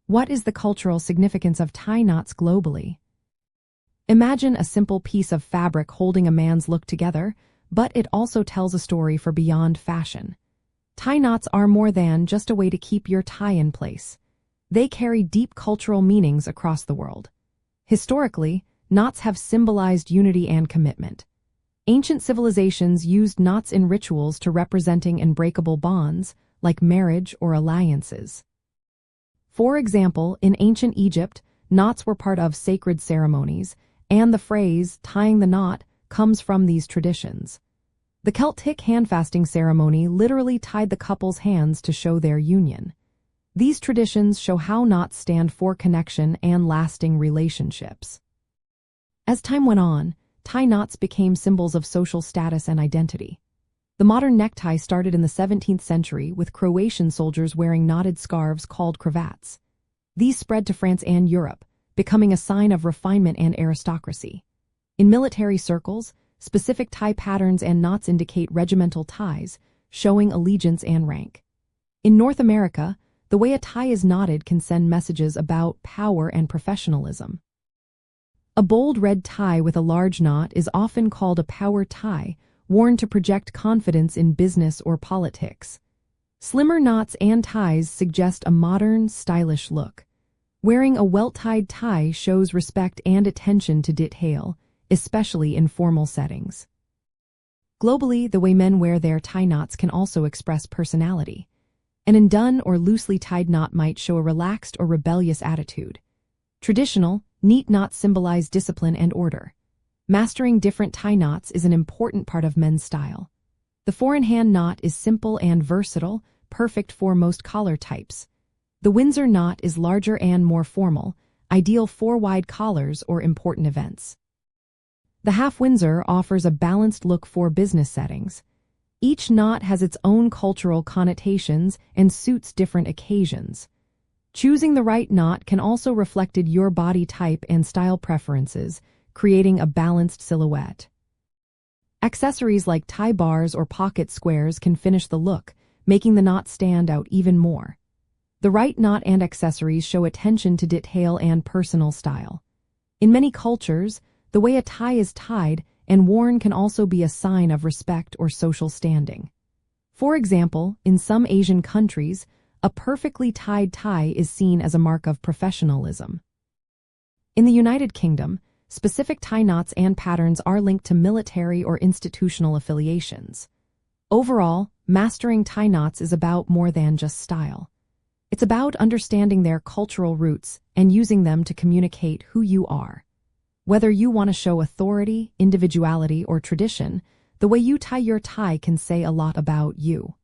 What is the cultural significance of tie knots globally? Imagine a simple piece of fabric holding a man's look together, but it also tells a story for beyond fashion. Tie knots are more than just a way to keep your tie in place. They carry deep cultural meanings across the world. Historically, knots have symbolized unity and commitment. Ancient civilizations used knots in rituals to representing unbreakable bonds, like marriage or alliances. For example, in ancient Egypt, knots were part of sacred ceremonies, and the phrase, tying the knot, comes from these traditions. The Celtic handfasting ceremony literally tied the couple's hands to show their union. These traditions show how knots stand for connection and lasting relationships. As time went on, tie knots became symbols of social status and identity. The modern necktie started in the 17th century with Croatian soldiers wearing knotted scarves called cravats. These spread to France and Europe, becoming a sign of refinement and aristocracy. In military circles, specific tie patterns and knots indicate regimental ties, showing allegiance and rank. In North America, the way a tie is knotted can send messages about power and professionalism. A bold red tie with a large knot is often called a power tie, worn to project confidence in business or politics. Slimmer knots and ties suggest a modern, stylish look. Wearing a well-tied tie shows respect and attention to detail, especially in formal settings. Globally, the way men wear their tie knots can also express personality. An undone or loosely tied knot might show a relaxed or rebellious attitude. Traditional, neat knots symbolize discipline and order. Mastering different tie knots is an important part of men's style. The four-in-hand knot is simple and versatile, perfect for most collar types. The Windsor knot is larger and more formal, ideal for wide collars or important events. The half Windsor offers a balanced look for business settings. Each knot has its own cultural connotations and suits different occasions. Choosing the right knot can also reflect your body type and style preferences, creating a balanced silhouette. Accessories like tie bars or pocket squares can finish the look, making the knot stand out even more. The right knot and accessories show attention to detail and personal style. In many cultures, the way a tie is tied and worn can also be a sign of respect or social standing. For example, in some Asian countries, a perfectly tied tie is seen as a mark of professionalism. In the United Kingdom, specific tie knots and patterns are linked to military or institutional affiliations. Overall, mastering tie knots is about more than just style. It's about understanding their cultural roots and using them to communicate who you are. Whether you want to show authority, individuality, or tradition, the way you tie your tie can say a lot about you.